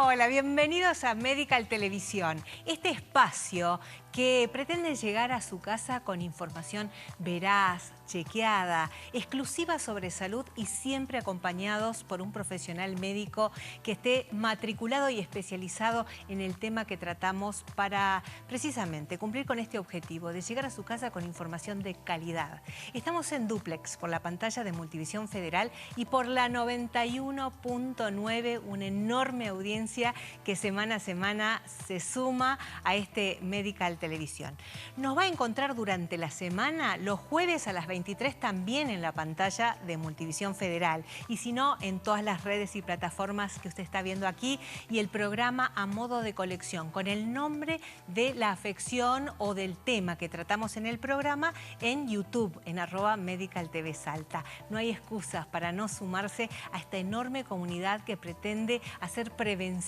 Hola, bienvenidos a Medical Televisión, este espacio que pretende llegar a su casa con información veraz, chequeada, exclusiva sobre salud y siempre acompañados por un profesional médico que esté matriculado y especializado en el tema que tratamos para precisamente cumplir con este objetivo de llegar a su casa con información de calidad. Estamos en dúplex por la pantalla de Multivisión Federal y por la 91.9, una enorme audiencia que semana a semana se suma a este Medical Televisión. Nos va a encontrar durante la semana, los jueves a las 23 también en la pantalla de Multivisión Federal y si no, en todas las redes y plataformas que usted está viendo aquí y el programa a modo de colección con el nombre de la afección o del tema que tratamos en el programa en YouTube, en @MedicalTVSalta. No hay excusas para no sumarse a esta enorme comunidad que pretende hacer prevención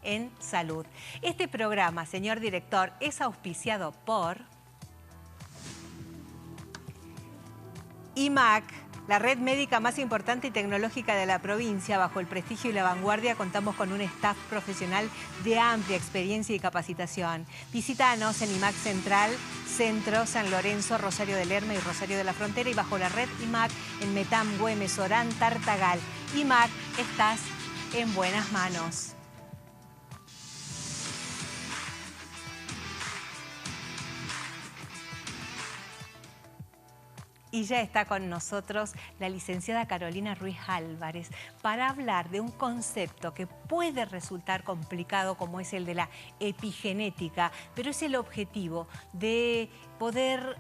en salud. Este programa, señor director, es auspiciado por IMAC, la red médica más importante y tecnológica de la provincia. Bajo el prestigio y la vanguardia contamos con un staff profesional de amplia experiencia y capacitación. Visítanos en IMAC Central, Centro, San Lorenzo, Rosario del Lerma y Rosario de la Frontera y bajo la red IMAC en Metam, Güemes, Orán, Tartagal. IMAC, estás en buenas manos. Y ya está con nosotros la licenciada Carolina Ruiz Álvarez para hablar de un concepto que puede resultar complicado como es el de la epigenética, pero es el objetivo de poder,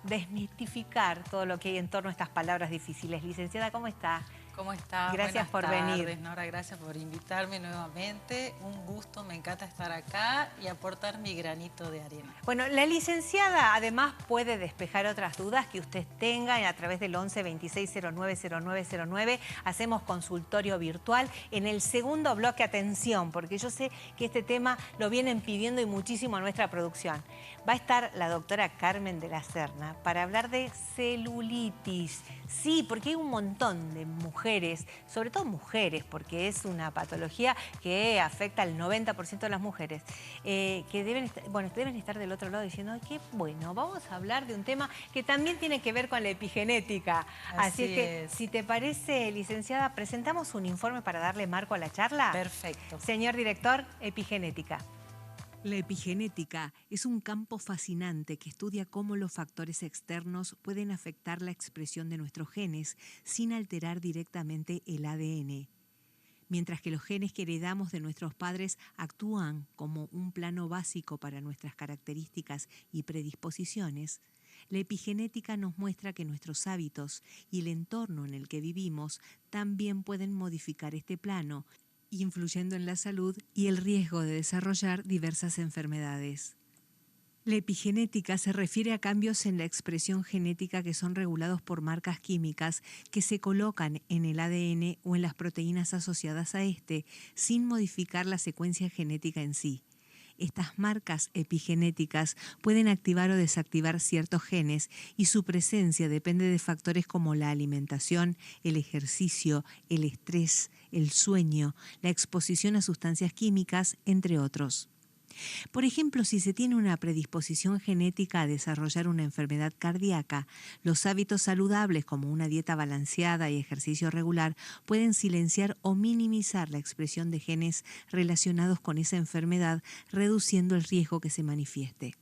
desmitificar todo lo que hay en torno a estas palabras difíciles. Licenciada, ¿cómo está? ¿Cómo está? Gracias por venir. Nora, gracias por invitarme nuevamente. Un gusto, me encanta estar acá y aportar mi granito de arena. Bueno, la licenciada además puede despejar otras dudas que usted tenga a través del 11 26 09 09 09. Hacemos consultorio virtual. En el segundo bloque, atención, porque yo sé que este tema lo vienen pidiendo y muchísimo a nuestra producción. Va a estar la doctora Carmen de la Serna para hablar de celulitis. Sí, porque hay un montón de mujeres, sobre todo mujeres, porque es una patología que afecta al 90% de las mujeres, que deben estar del otro lado diciendo, qué bueno, vamos a hablar de un tema que también tiene que ver con la epigenética. Así es que, si te parece, licenciada, presentamos un informe para darle marco a la charla. Perfecto. Señor director, epigenética. La epigenética es un campo fascinante que estudia cómo los factores externos pueden afectar la expresión de nuestros genes sin alterar directamente el ADN. Mientras que los genes que heredamos de nuestros padres actúan como un plano básico para nuestras características y predisposiciones, la epigenética nos muestra que nuestros hábitos y el entorno en el que vivimos también pueden modificar este plano, influyendo en la salud y el riesgo de desarrollar diversas enfermedades. La epigenética se refiere a cambios en la expresión genética que son regulados por marcas químicas que se colocan en el ADN o en las proteínas asociadas a este, sin modificar la secuencia genética en sí. Estas marcas epigenéticas pueden activar o desactivar ciertos genes y su presencia depende de factores como la alimentación, el ejercicio, el estrés, el sueño, la exposición a sustancias químicas, entre otros. Por ejemplo, si se tiene una predisposición genética a desarrollar una enfermedad cardíaca, los hábitos saludables como una dieta balanceada y ejercicio regular pueden silenciar o minimizar la expresión de genes relacionados con esa enfermedad, reduciendo el riesgo que se manifieste.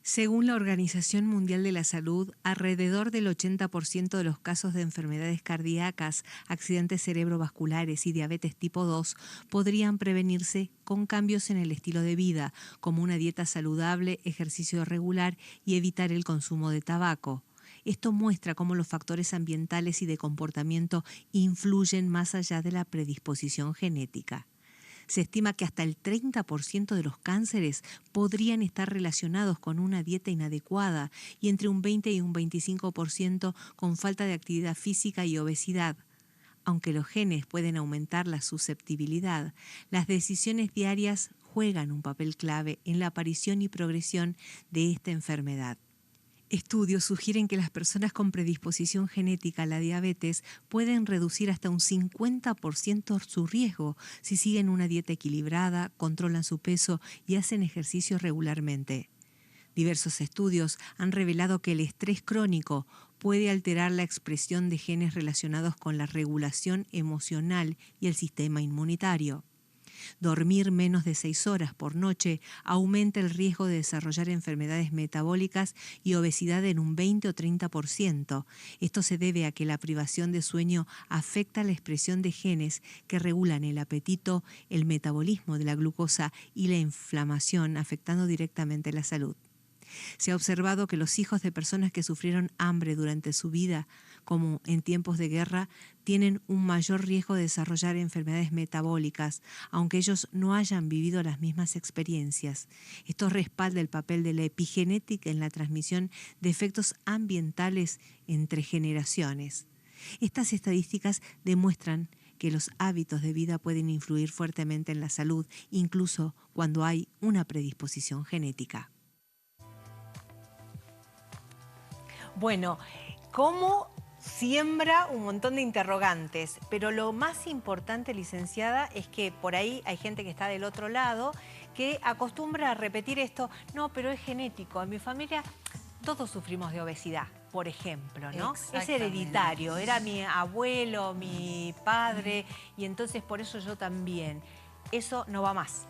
Según la Organización Mundial de la Salud, alrededor del 80% de los casos de enfermedades cardíacas, accidentes cerebrovasculares y diabetes tipo 2 podrían prevenirse con cambios en el estilo de vida, como una dieta saludable, ejercicio regular y evitar el consumo de tabaco. Esto muestra cómo los factores ambientales y de comportamiento influyen más allá de la predisposición genética. Se estima que hasta el 30% de los cánceres podrían estar relacionados con una dieta inadecuada y entre un 20 y un 25% con falta de actividad física y obesidad. Aunque los genes pueden aumentar la susceptibilidad, las decisiones diarias juegan un papel clave en la aparición y progresión de esta enfermedad. Estudios sugieren que las personas con predisposición genética a la diabetes pueden reducir hasta un 50% su riesgo si siguen una dieta equilibrada, controlan su peso y hacen ejercicio regularmente. Diversos estudios han revelado que el estrés crónico puede alterar la expresión de genes relacionados con la regulación emocional y el sistema inmunitario. Dormir menos de 6 horas por noche aumenta el riesgo de desarrollar enfermedades metabólicas y obesidad en un 20 o 30%. Esto se debe a que la privación de sueño afecta la expresión de genes que regulan el apetito, el metabolismo de la glucosa y la inflamación, afectando directamente la salud. Se ha observado que los hijos de personas que sufrieron hambre durante su vida, como en tiempos de guerra, tienen un mayor riesgo de desarrollar enfermedades metabólicas, aunque ellos no hayan vivido las mismas experiencias. Esto respalda el papel de la epigenética en la transmisión de efectos ambientales entre generaciones. Estas estadísticas demuestran que los hábitos de vida pueden influir fuertemente en la salud, incluso cuando hay una predisposición genética. Bueno, ¿cómo siembra un montón de interrogantes? Pero lo más importante, licenciada, es que por ahí hay gente que está del otro lado que acostumbra a repetir esto. No, pero es genético. En mi familia todos sufrimos de obesidad, por ejemplo, ¿no? Es hereditario. Era mi abuelo, mi padre, y entonces por eso yo también. Eso no va más.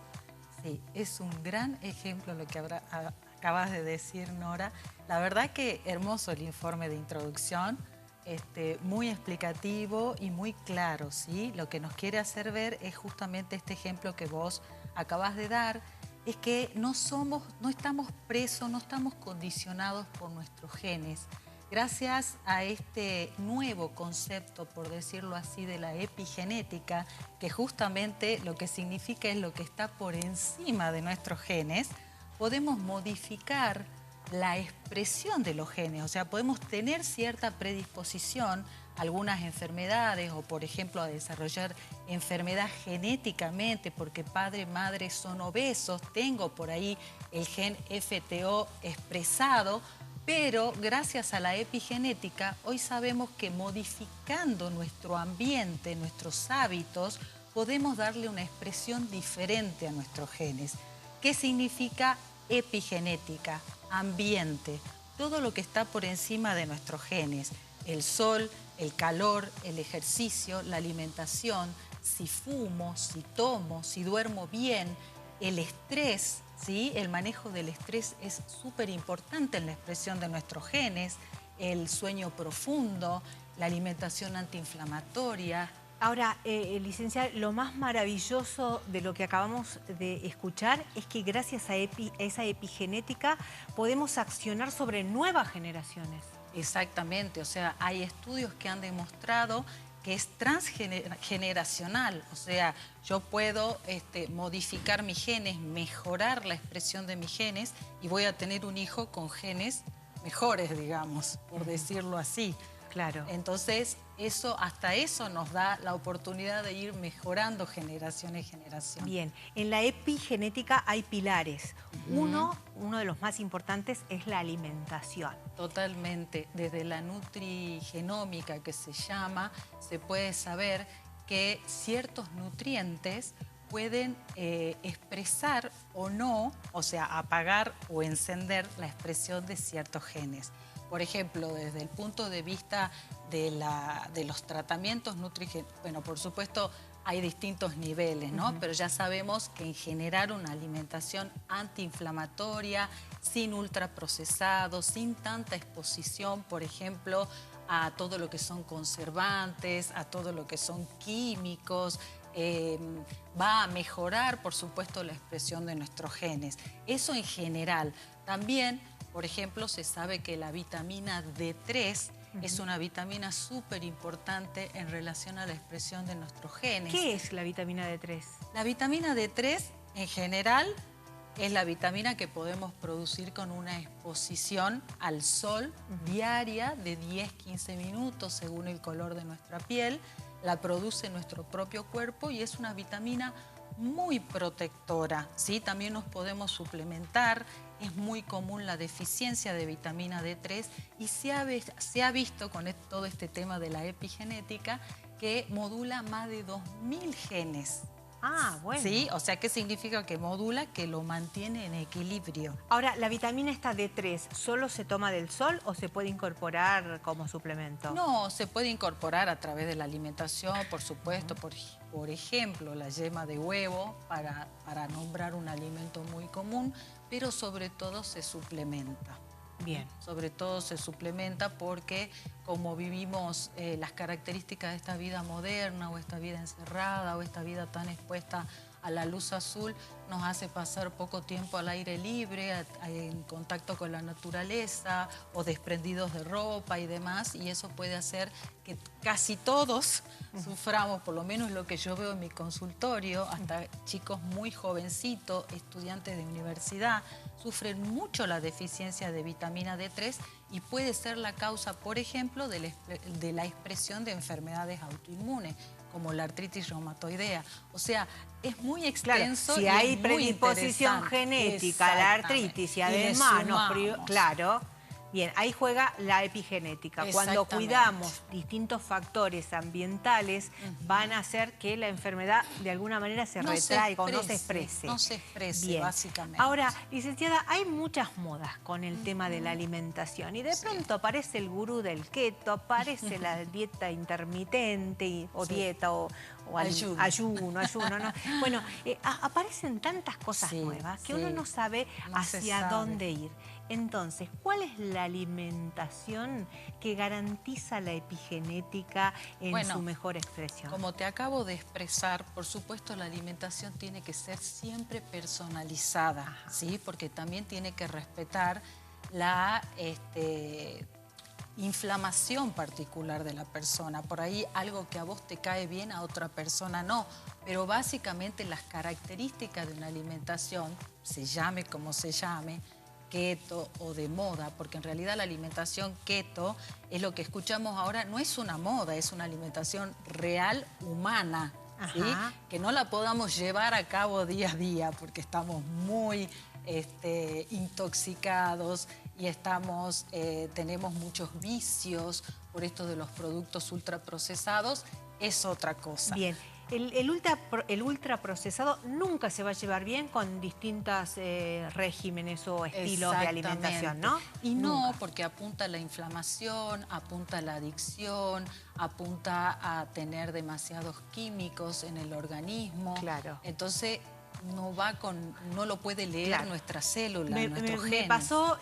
Sí, es un gran ejemplo lo que acabas de decir, Nora. La verdad que hermoso el informe de introducción, muy explicativo y muy claro, ¿sí? Lo que nos quiere hacer ver es justamente este ejemplo que vos acabas de dar, es que no estamos presos, no estamos condicionados por nuestros genes. Gracias a este nuevo concepto, por decirlo así, de la epigenética, que justamente lo que significa es lo que está por encima de nuestros genes, podemos modificar la expresión de los genes. O sea, podemos tener cierta predisposición a algunas enfermedades o, por ejemplo, a desarrollar enfermedad genéticamente porque padre y madre son obesos. Tengo por ahí el gen FTO expresado. Pero gracias a la epigenética, hoy sabemos que modificando nuestro ambiente, nuestros hábitos, podemos darle una expresión diferente a nuestros genes. ¿Qué significa epigenética? Ambiente. Todo lo que está por encima de nuestros genes. El sol, el calor, el ejercicio, la alimentación, si fumo, si tomo, si duermo bien, el estrés. ¿Sí? El manejo del estrés es súper importante en la expresión de nuestros genes, el sueño profundo, la alimentación antiinflamatoria. Ahora, licenciada, lo más maravilloso de lo que acabamos de escuchar es que gracias a esa epigenética podemos accionar sobre nuevas generaciones. Exactamente, o sea, hay estudios que han demostrado que es transgeneracional, o sea, yo puedo modificar mis genes, mejorar la expresión de mis genes y voy a tener un hijo con genes mejores, digamos, por decirlo así. Claro. Entonces, hasta eso nos da la oportunidad de ir mejorando generación en generación. Bien, en la epigenética hay pilares. Uno de los más importantes es la alimentación. Totalmente. Desde la nutrigenómica que se llama, se puede saber que ciertos nutrientes pueden expresar o no, o sea, apagar o encender la expresión de ciertos genes. Por ejemplo, desde el punto de vista de los tratamientos nutrigenómicos, bueno, por supuesto hay distintos niveles, ¿no? Pero ya sabemos que en generar una alimentación antiinflamatoria, sin ultraprocesados, sin tanta exposición, por ejemplo, a todo lo que son conservantes, a todo lo que son químicos, va a mejorar, por supuesto, la expresión de nuestros genes. Eso en general. También, por ejemplo, se sabe que la vitamina D3 es una vitamina súper importante en relación a la expresión de nuestros genes. ¿Qué es la vitamina D3? La vitamina D3, en general, es la vitamina que podemos producir con una exposición al sol diaria de 10-15 minutos, según el color de nuestra piel. La produce nuestro propio cuerpo y es una vitamina muy protectora, ¿sí? También nos podemos suplementar. Es muy común la deficiencia de vitamina D3 y se ha visto con todo este tema de la epigenética que modula más de 2000 genes. Ah, bueno. Sí, o sea, ¿qué significa que modula? Que lo mantiene en equilibrio. Ahora, ¿la vitamina esta D3 solo se toma del sol o se puede incorporar como suplemento? No, se puede incorporar a través de la alimentación, por supuesto. Por ejemplo, la yema de huevo, para nombrar un alimento muy común, pero sobre todo se suplementa. Bien. Sobre todo se suplementa porque como vivimos las características de esta vida moderna o esta vida encerrada o esta vida tan expuesta a la luz azul, nos hace pasar poco tiempo al aire libre, en contacto con la naturaleza o desprendidos de ropa y demás, y eso puede hacer que casi todos suframos, por lo menos lo que yo veo en mi consultorio, hasta chicos muy jovencitos, estudiantes de universidad, sufren mucho la deficiencia de vitamina D3 y puede ser la causa, por ejemplo, de la expresión de enfermedades autoinmunes, como la artritis reumatoidea. O sea, es muy extenso. Claro, si y hay es muy predisposición genética a la artritis y además claro, bien, ahí juega la epigenética. Cuando cuidamos distintos factores ambientales, van a hacer que la enfermedad de alguna manera se retraiga o no se exprese. No se exprese, bien. Básicamente. Ahora, licenciada, hay muchas modas con el tema de la alimentación y de pronto aparece el gurú del keto, aparece la dieta intermitente o dieta o ayuno, ¿no? Bueno, aparecen tantas cosas nuevas que uno no sabe hacia dónde ir. Entonces, ¿cuál es la alimentación que garantiza la epigenética en su mejor expresión? Como te acabo de expresar, por supuesto la alimentación tiene que ser siempre personalizada, ¿sí? Porque también tiene que respetar la inflamación particular de la persona. Por ahí algo que a vos te cae bien, a otra persona no. Pero básicamente las características de una alimentación, se llame como se llame, keto o de moda, porque en realidad la alimentación keto es lo que escuchamos ahora, no es una moda, es una alimentación real, humana, ¿sí? Que no la podamos llevar a cabo día a día porque estamos muy intoxicados y tenemos muchos vicios por esto de los productos ultraprocesados, es otra cosa. Bien. El ultraprocesado nunca se va a llevar bien con distintos regímenes o estilos de alimentación, ¿no? Y no, porque apunta a la inflamación, apunta a la adicción, apunta a tener demasiados químicos en el organismo. Claro. Entonces no lo puede leer nuestra célula, nuestros genes. Me pasó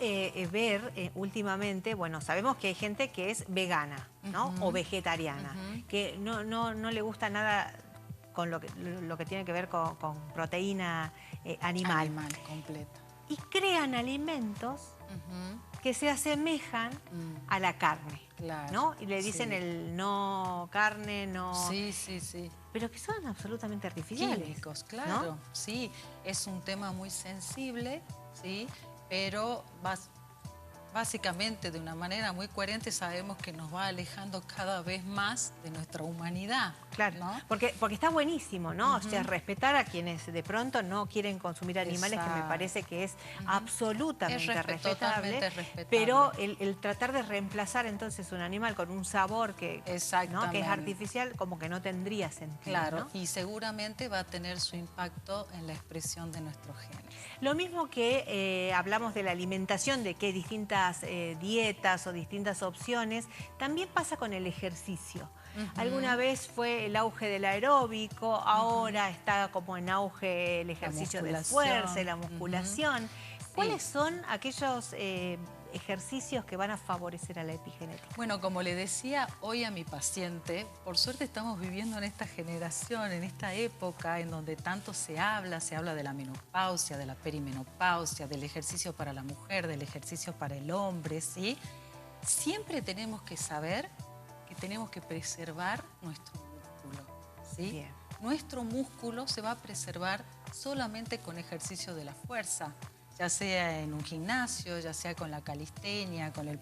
ver últimamente, bueno, sabemos que hay gente que es vegana, ¿no? O vegetariana, que no le gusta nada con lo que tiene que ver con proteína animal. Animal, completa. Y crean alimentos que se asemejan a la carne, ¿no? Y le dicen el no carne, no... Sí. Pero que son absolutamente artificiales. Químicos, claro, ¿no? Sí. Es un tema muy sensible, ¿sí? Pero básicamente de una manera muy coherente sabemos que nos va alejando cada vez más de nuestra humanidad. Claro, ¿no? Porque está buenísimo, ¿no? O sea, respetar a quienes de pronto no quieren consumir animales, que me parece que es absolutamente respetable. Pero el tratar de reemplazar entonces un animal con un sabor que es artificial, como que no tendría sentido. Claro, ¿no? Y seguramente va a tener su impacto en la expresión de nuestros genes. Lo mismo que hablamos de la alimentación, de que hay distintas dietas o distintas opciones, también pasa con el ejercicio. Alguna vez fue el auge del aeróbico, ahora está como en auge el ejercicio de fuerza, la musculación. ¿Cuáles son aquellos ejercicios que van a favorecer a la epigenética? Bueno, como le decía hoy a mi paciente, por suerte estamos viviendo en esta generación, en esta época en donde tanto se habla de la menopausia, de la perimenopausia, del ejercicio para la mujer, del ejercicio para el hombre, ¿sí? Siempre tenemos que saber que tenemos que preservar nuestro músculo, ¿sí? Bien. Nuestro músculo se va a preservar solamente con ejercicio de la fuerza, ya sea en un gimnasio, ya sea con la calistenia, con la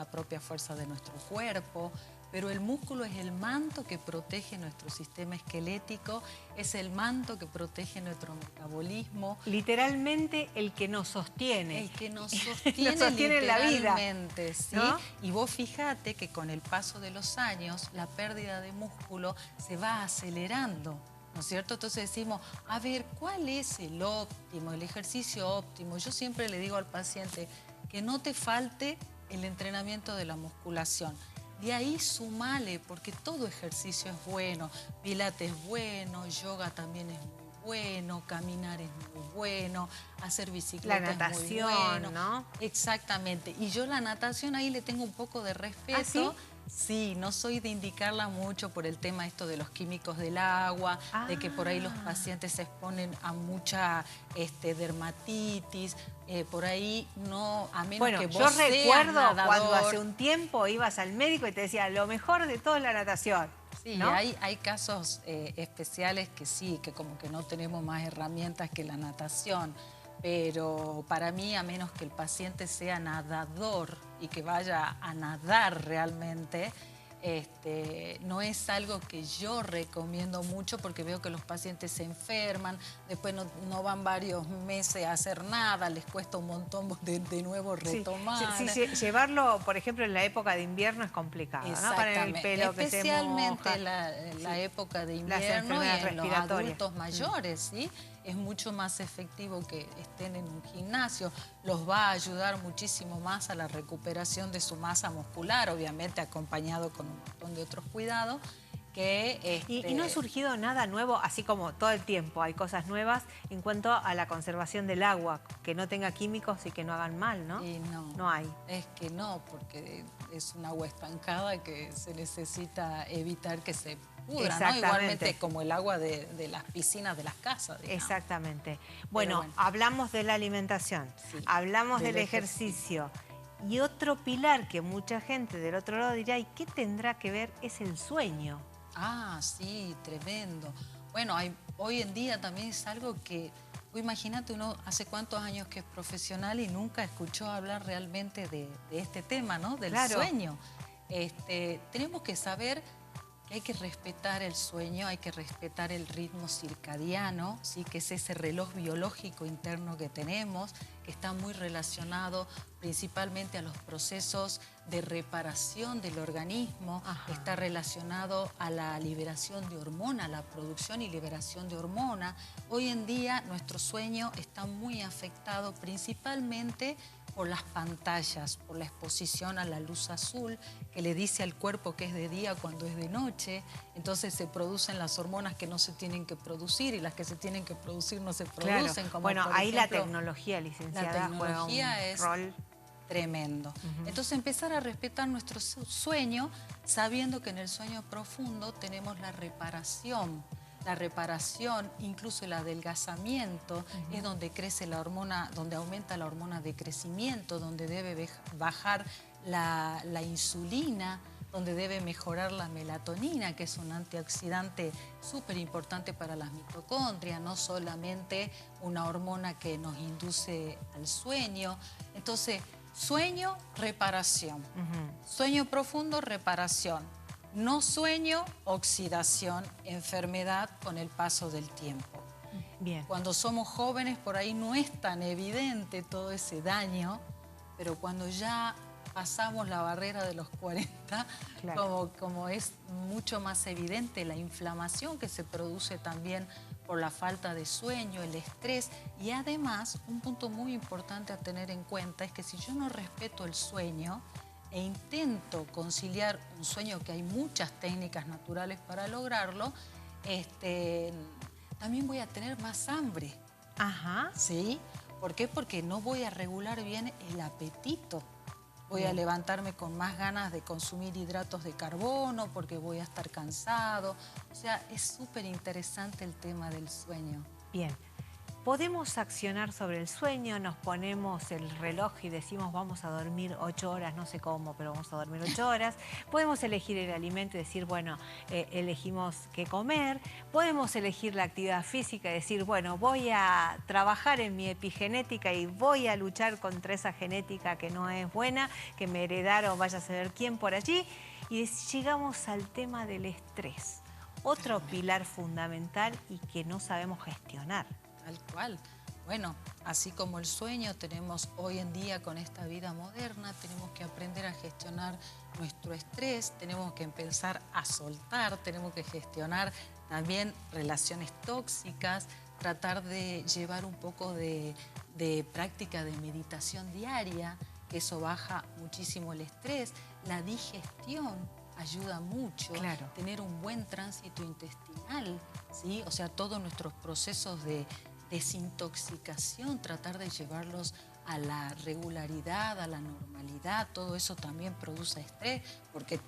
propia fuerza de nuestro cuerpo, pero el músculo es el manto que protege nuestro sistema esquelético, es el manto que protege nuestro metabolismo. Literalmente el que nos sostiene. El que nos sostiene, nos sostiene en la vida. Literalmente, ¿sí? ¿No? Y vos fíjate que con el paso de los años, la pérdida de músculo se va acelerando, ¿no es cierto? Entonces decimos, a ver, ¿cuál es el óptimo, el ejercicio óptimo? Yo siempre le digo al paciente que no te falte el entrenamiento de la musculación. De ahí sumale, porque todo ejercicio es bueno. Pilates es bueno, yoga también es muy bueno, caminar es muy bueno, hacer bicicleta la natación, es muy bueno. ¿no? Exactamente. Y yo la natación ahí le tengo un poco de respeto. ¿Ah, sí? Sí, no soy de indicarla mucho por el tema esto de los químicos del agua, de que por ahí los pacientes se exponen a mucha dermatitis, por ahí no, a menos que vos seas yo recuerdo nadador. cuando hace un tiempo ibas al médico y te decía, lo mejor de todo es la natación. Sí, ¿no? hay casos especiales que sí, que como que no tenemos más herramientas que la natación. Pero para mí, a menos que el paciente sea nadador y que vaya a nadar realmente, no es algo que yo recomiendo mucho porque veo que los pacientes se enferman, después no van varios meses a hacer nada, les cuesta un montón de nuevo retomar. Sí, llevarlo, por ejemplo, en la época de invierno es complicado, ¿no? Para el pelo que especialmente se moja. la época de invierno y en los adultos mayores, ¿sí? Es mucho más efectivo que estén en un gimnasio. Los va a ayudar muchísimo más a la recuperación de su masa muscular, obviamente acompañado con un montón de otros cuidados. Y no ha surgido nada nuevo, así como todo el tiempo hay cosas nuevas en cuanto a la conservación del agua, que no tenga químicos y que no hagan mal, ¿no? Y no hay. Es que no, porque es un agua estancada que se necesita evitar que se pudra, ¿no? Igualmente como el agua de las piscinas de las casas, digamos. Exactamente. Bueno, hablamos de la alimentación, sí, hablamos del ejercicio. Y otro pilar que mucha gente del otro lado dirá, ¿y qué tendrá que ver? Es el sueño. Ah, sí, tremendo. Bueno, hoy en día también es algo que, imagínate, uno hace cuántos años que es profesional y nunca escuchó hablar realmente de este tema, ¿no? Del sueño. Tenemos que saber que hay que respetar el sueño, hay que respetar el ritmo circadiano, ¿sí? Que es ese reloj biológico interno que tenemos, que está muy relacionado principalmente a los procesos de reparación del organismo, está relacionado a la liberación de hormona, la producción y liberación de hormona. Hoy en día nuestro sueño está muy afectado principalmente por las pantallas, por la exposición a la luz azul, que le dice al cuerpo que es de día cuando es de noche. Entonces se producen las hormonas que no se tienen que producir y las que se tienen que producir no se producen. Claro. Como bueno, por ahí ejemplo, la tecnología, licenciada, la tecnología juega un es rol tremendo. Entonces empezar a respetar nuestro sueño, sabiendo que en el sueño profundo tenemos la reparación, incluso el adelgazamiento, es donde crece la hormona, donde aumenta la hormona de crecimiento, donde debe bajar la insulina, donde debe mejorar la melatonina, que es un antioxidante súper importante para las mitocondrias, no solamente una hormona que nos induce al sueño. Entonces, sueño, reparación. Sueño profundo, reparación. No sueño, oxidación, enfermedad con el paso del tiempo. Bien. Cuando somos jóvenes por ahí no es tan evidente todo ese daño, pero cuando ya pasamos la barrera de los 40, como es mucho más evidente la inflamación que se produce también por la falta de sueño, el estrés. Y además, un punto muy importante a tener en cuenta es que si yo no respeto el sueño e intento conciliar un sueño, que hay muchas técnicas naturales para lograrlo, también voy a tener más hambre. ¿Sí? ¿Por qué? Porque no voy a regular bien el apetito. Voy a levantarme con más ganas de consumir hidratos de carbono porque voy a estar cansado. O sea, es súper interesante el tema del sueño. Bien. Podemos accionar sobre el sueño, nos ponemos el reloj y decimos vamos a dormir 8 horas, no sé cómo, pero vamos a dormir 8 horas. Podemos elegir el alimento y decir, bueno, elegimos qué comer. Podemos elegir la actividad física y decir, bueno, voy a trabajar en mi epigenética y voy a luchar contra esa genética que no es buena, que me heredaron, vaya a saber quién por allí. Y llegamos al tema del estrés, otro pilar fundamental y que no sabemos gestionar. Tal cual. Bueno, así como el sueño, tenemos hoy en día con esta vida moderna, tenemos que aprender a gestionar nuestro estrés, tenemos que empezar a soltar, tenemos que gestionar también relaciones tóxicas, tratar de llevar un poco de práctica de meditación diaria, que eso baja muchísimo el estrés. La digestión ayuda mucho, claro. Tener un buen tránsito intestinal, ¿sí? O sea, todos nuestros procesos de desintoxicación, tratar de llevarlos a la regularidad, a la normalidad, todo eso también produce estrés porque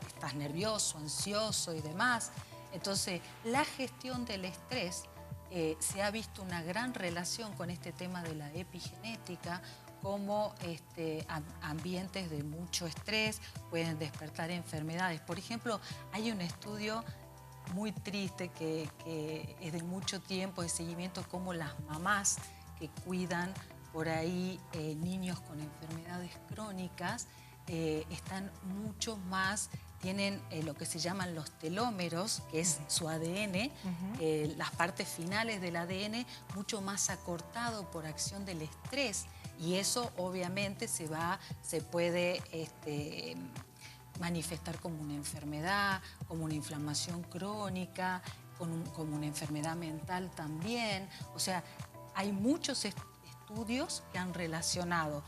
estás nervioso, ansioso y demás. Entonces, la gestión del estrés se ha visto una gran relación con este tema de la epigenética, como ambientes de mucho estrés pueden despertar enfermedades. Por ejemplo, hay un estudio muy triste que es de mucho tiempo de seguimiento, como las mamás que cuidan por ahí niños con enfermedades crónicas están mucho más, tienen lo que se llaman los telómeros, que es su ADN, las partes finales del ADN, mucho más acortado por acción del estrés, y eso obviamente se puede manifestar como una enfermedad, como una inflamación crónica, como una enfermedad mental también. O sea, hay muchos estudios que han relacionado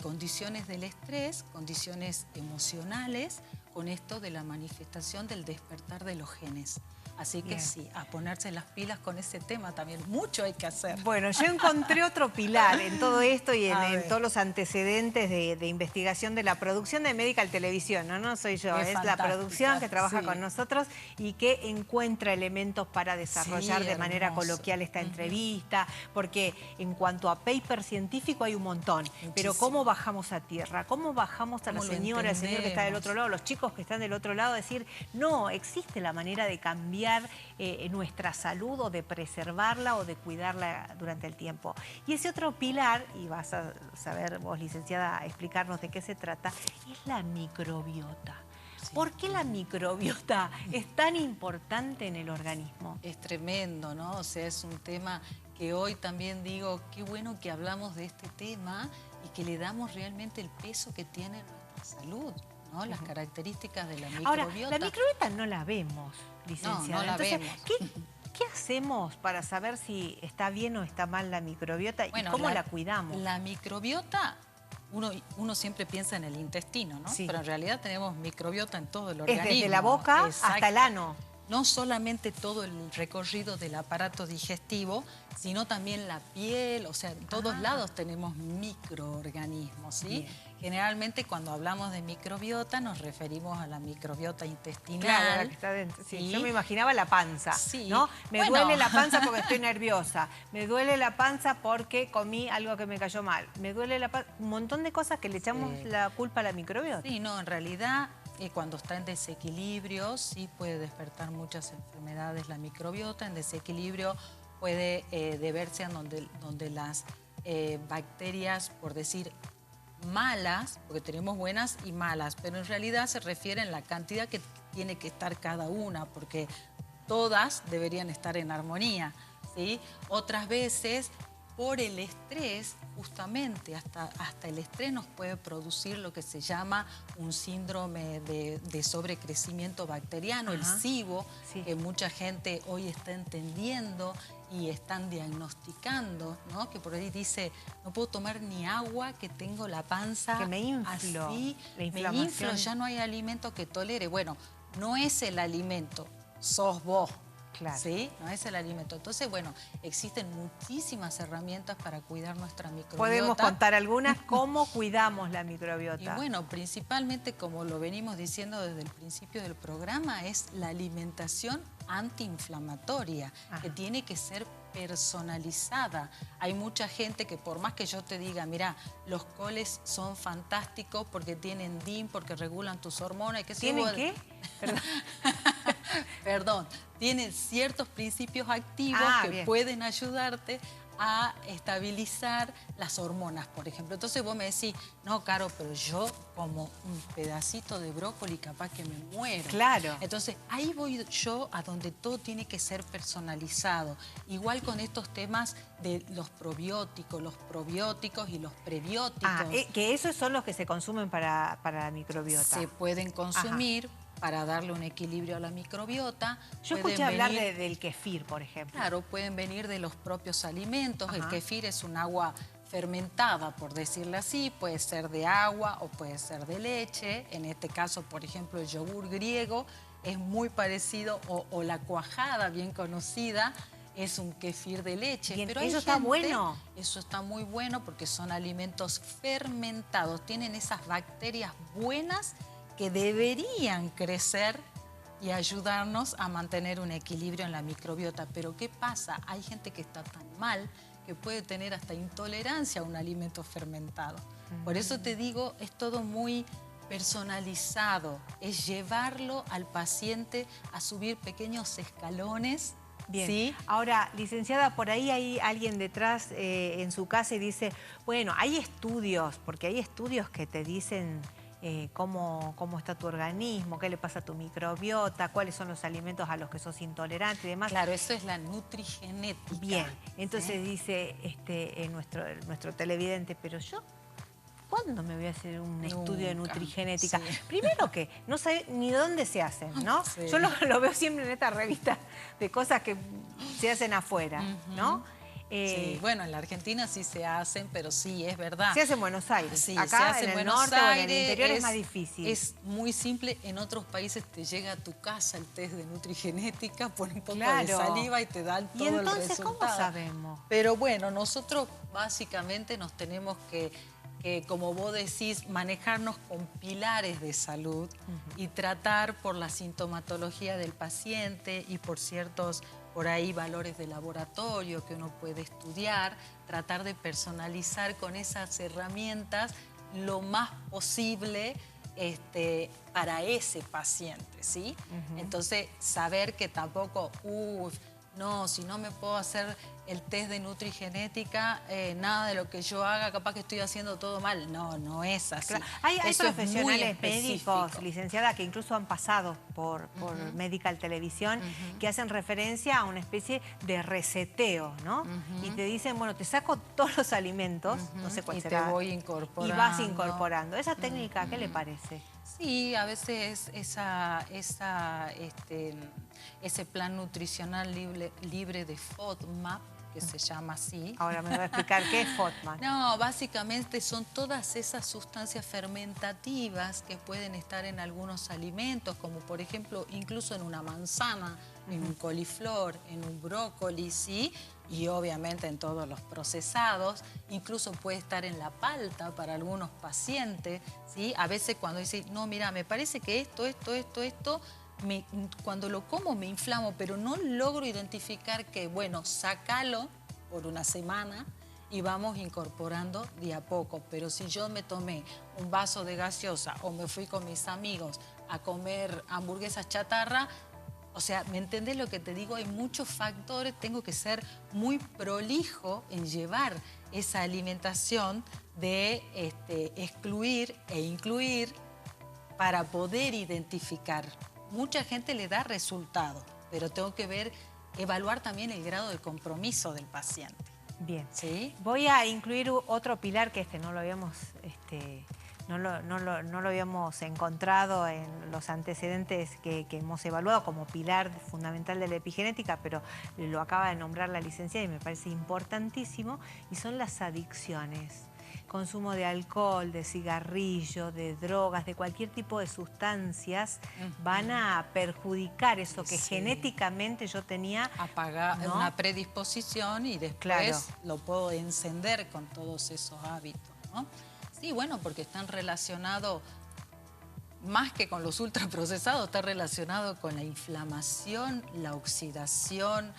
condiciones del estrés, condiciones emocionales, con esto de la manifestación del despertar de los genes. Así que bien, sí, a ponerse las pilas con ese tema también. Mucho hay que hacer. Bueno, yo encontré otro pilar en todo esto y en todos los antecedentes de investigación de la producción de Medical Televisión, ¿no? No soy yo, es la producción que trabaja con nosotros y que encuentra elementos para desarrollar de manera coloquial esta entrevista, porque en cuanto a paper científico hay un montón, pero ¿cómo bajamos a tierra? ¿Cómo bajamos a la señora, el señor que está del otro lado, los chicos que están del otro lado, decir, no, existe la manera de cambiar nuestra salud o de preservarla o de cuidarla durante el tiempo? Y ese otro pilar, y vas a saber vos, licenciada, explicarnos de qué se trata, es la microbiota. Sí. ¿Por qué la microbiota es tan importante en el organismo? Es tremendo, ¿no? O sea, es un tema que hoy también digo, qué bueno que hablamos de este tema y que le damos realmente el peso que tiene nuestra salud, ¿no? Las características de la microbiota. Ahora, la microbiota no la vemos, licenciada. No la Entonces, vemos. ¿qué hacemos para saber si está bien o está mal la microbiota y cómo la cuidamos? La microbiota, uno siempre piensa en el intestino, ¿no? Sí. Pero en realidad tenemos microbiota en todo el organismo. Es desde la boca hasta el ano. No solamente todo el recorrido del aparato digestivo, sino también la piel, o sea, en todos lados tenemos microorganismos, ¿sí? Bien. Generalmente cuando hablamos de microbiota nos referimos a la microbiota intestinal. Claro, la que está dentro. Sí. Yo me imaginaba la panza, sí. ¿no? Me duele la panza porque estoy nerviosa, me duele la panza porque comí algo que me cayó mal, me duele la panza, un montón de cosas que le echamos la culpa a la microbiota. Sí, no, en realidad cuando está en desequilibrio sí puede despertar muchas enfermedades la microbiota. En desequilibrio puede deberse a donde las bacterias, por decir, malas, porque tenemos buenas y malas, pero en realidad se refiere a la cantidad que tiene que estar cada una, porque todas deberían estar en armonía, ¿sí? Otras veces, por el estrés, justamente hasta el estrés nos puede producir lo que se llama un síndrome de sobrecrecimiento bacteriano, el SIBO, que mucha gente hoy está entendiendo y están diagnosticando, ¿no? Que por ahí dice, no puedo tomar ni agua, que tengo la panza que me inflo, así, me inflo, ya no hay alimento que tolere. Bueno, no es el alimento, sos vos. Claro. ¿Sí? No es el alimento. Entonces, bueno, existen muchísimas herramientas para cuidar nuestra microbiota. ¿Podemos contar algunas? ¿Cómo cuidamos la microbiota? Y bueno, principalmente, como lo venimos diciendo desde el principio del programa, es la alimentación antiinflamatoria, que tiene que ser personalizada. Hay mucha gente que por más que yo te diga, mira, los coles son fantásticos porque tienen DIN, porque regulan tus hormonas. ¿Tienen qué? Perdón. Perdón, tienen ciertos principios activos que pueden ayudarte a estabilizar las hormonas, por ejemplo. Entonces vos me decís, no, Caro, pero yo como un pedacito de brócoli capaz que me muero. Claro. Entonces ahí voy yo a donde todo tiene que ser personalizado. Igual con estos temas de los probióticos y los prebióticos. Que esos son los que se consumen para la microbiota. Se pueden consumir para darle un equilibrio a la microbiota. Yo escuché hablar del kefir, por ejemplo. Claro, pueden venir de los propios alimentos. El kefir es un agua fermentada, por decirlo así. Puede ser de agua o puede ser de leche. En este caso, por ejemplo, el yogur griego es muy parecido, o la cuajada, bien conocida, es un kefir de leche. Bien, pero ¿eso está bueno? Eso está muy bueno porque son alimentos fermentados. Tienen esas bacterias buenas que deberían crecer y ayudarnos a mantener un equilibrio en la microbiota. Pero ¿qué pasa? Hay gente que está tan mal que puede tener hasta intolerancia a un alimento fermentado. Por eso te digo, es todo muy personalizado. Es llevarlo al paciente a subir pequeños escalones. Bien. ¿Sí? Ahora, licenciada, por ahí hay alguien detrás en su casa y dice, bueno, hay estudios, porque hay estudios que te dicen cómo está tu organismo, qué le pasa a tu microbiota, cuáles son los alimentos a los que sos intolerante y demás. Claro, eso es la nutrigenética. Bien, entonces dice nuestro televidente, pero yo, ¿cuándo me voy a hacer un estudio de nutrigenética? Sí. Primero que no sé ni dónde se hacen, ¿no? Sí. Yo lo veo siempre en esta revista de cosas que se hacen afuera, ¿no? Sí, bueno, en la Argentina sí se hacen, pero sí, es verdad. Se hace en Buenos Aires. Sí, acá se hace en el Buenos norte o en el Aires, interior es más difícil. Es muy simple. En otros países te llega a tu casa el test de nutrigenética, pone un poco de Claro. saliva y te dan todo el resultado. ¿Y entonces cómo sabemos? Pero bueno, nosotros básicamente nos tenemos que, como vos decís, manejarnos con pilares de salud y tratar por la sintomatología del paciente y por ciertos, por ahí, valores de laboratorio que uno puede estudiar, tratar de personalizar con esas herramientas lo más posible para ese paciente, ¿sí? Entonces, saber que tampoco, no, si no me puedo hacer el test de nutrigenética, nada de lo que yo haga, capaz que estoy haciendo todo mal. No, no es así. Claro. Hay Eso es muy profesionales médicos, específico. licenciada, que incluso han pasado por Medical Televisión, que hacen referencia a una especie de reseteo, ¿no? Y te dicen, bueno, te saco todos los alimentos, no sé cuál será. Y te voy incorporando. Y vas incorporando. ¿Esa técnica qué le parece? Sí, a veces ese plan nutricional libre de FODMAP, que se llama así. Ahora me va a explicar qué es FODMAP. No, básicamente son todas esas sustancias fermentativas que pueden estar en algunos alimentos, como por ejemplo incluso en una manzana, en un coliflor, en un brócoli, ¿sí? Y obviamente en todos los procesados, incluso puede estar en la palta para algunos pacientes, ¿sí? A veces cuando dicen, no, mira, me parece que esto, cuando lo como me inflamo, pero no logro identificar que, bueno, sácalo por una semana y vamos incorporando de a poco. Pero si yo me tomé un vaso de gaseosa o me fui con mis amigos a comer hamburguesas chatarra, o sea, ¿me entendés lo que te digo? Hay muchos factores, tengo que ser muy prolijo en llevar esa alimentación de excluir e incluir para poder identificar. Mucha gente le da resultado, pero tengo que evaluar también el grado de compromiso del paciente. Bien. ¿Sí? Voy a incluir otro pilar que no lo habíamos... No lo habíamos encontrado en los antecedentes que hemos evaluado como pilar fundamental de la epigenética, pero lo acaba de nombrar la licenciada y me parece importantísimo, y son las adicciones. Consumo de alcohol, de cigarrillo, de drogas, de cualquier tipo de sustancias van a perjudicar eso que genéticamente yo tenía. Apagar, ¿no? Una predisposición y después lo puedo encender con todos esos hábitos, ¿no? Sí, bueno, porque están relacionados, más que con los ultraprocesados, está relacionado con la inflamación, la oxidación,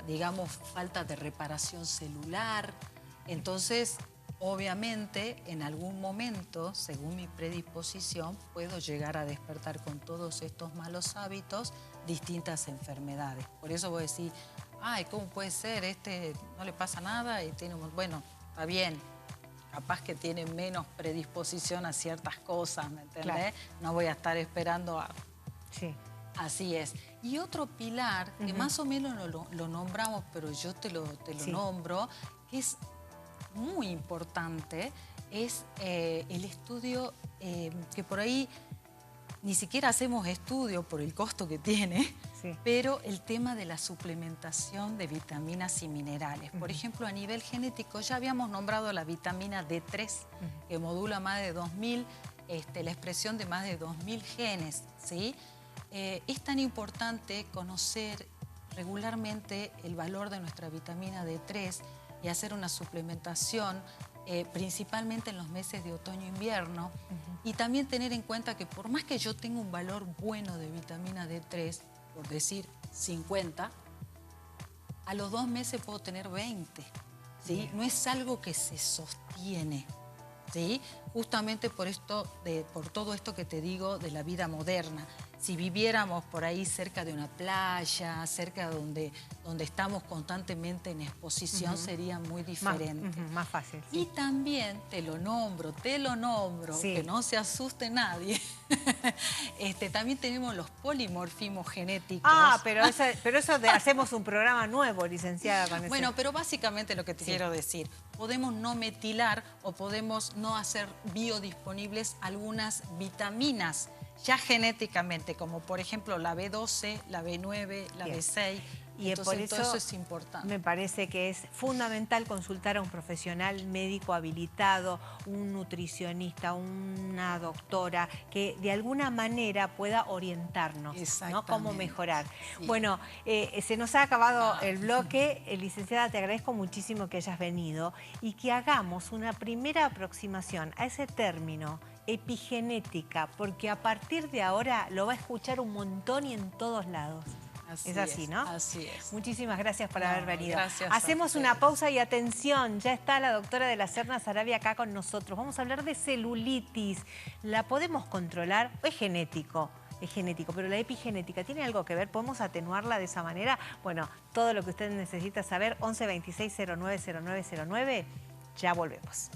digamos, falta de reparación celular. Entonces, obviamente, en algún momento, según mi predisposición, puedo llegar a despertar con todos estos malos hábitos distintas enfermedades. Por eso voy a decir, ay, ¿cómo puede ser? No le pasa nada y tiene bueno, está bien. Capaz que tiene menos predisposición a ciertas cosas, ¿me entendés? Claro. No voy a estar esperando a... Sí. Así es. Y otro pilar, que más o menos lo nombramos, pero yo te lo nombro, que es muy importante, es el estudio, que por ahí ni siquiera hacemos estudio por el costo que tiene, pero el tema de la suplementación de vitaminas y minerales. Por ejemplo, a nivel genético ya habíamos nombrado la vitamina D3, que modula más de 2000, la expresión de más de 2000 genes, ¿sí? Es tan importante conocer regularmente el valor de nuestra vitamina D3 y hacer una suplementación principalmente en los meses de otoño-invierno, y también tener en cuenta que por más que yo tenga un valor bueno de vitamina D3, por decir 50, a los 2 meses puedo tener 20, ¿sí? No es algo que se sostiene, ¿sí? Justamente por todo esto que te digo de la vida moderna. Si viviéramos por ahí cerca de una playa, cerca donde estamos constantemente en exposición, sería muy diferente. Más fácil. Sí. Y también te lo nombro, que no se asuste nadie. También tenemos los polimorfismos genéticos. Ah, pero eso hacemos un programa nuevo, licenciada. Con bueno, pero básicamente lo que te quiero decir, podemos no metilar o podemos no hacer biodisponibles algunas vitaminas ya genéticamente, como por ejemplo la B12, la B9, la B6. Y entonces, por eso todo eso es importante. Me parece que es fundamental consultar a un profesional médico habilitado, un nutricionista, una doctora, que de alguna manera pueda orientarnos, ¿no? Cómo mejorar. Sí. Bueno, se nos ha acabado el bloque. Licenciada, te agradezco muchísimo que hayas venido y que hagamos una primera aproximación a ese término, epigenética, porque a partir de ahora lo va a escuchar un montón y en todos lados. Es así, ¿no? Así es. Muchísimas gracias por haber venido. Gracias. Hacemos una pausa y atención, ya está la doctora de la Serna Sarabia acá con nosotros. Vamos a hablar de celulitis. ¿La podemos controlar? Es genético, pero la epigenética, ¿tiene algo que ver? ¿Podemos atenuarla de esa manera? Bueno, todo lo que usted necesita saber, 11 26 09 09 09. Ya volvemos.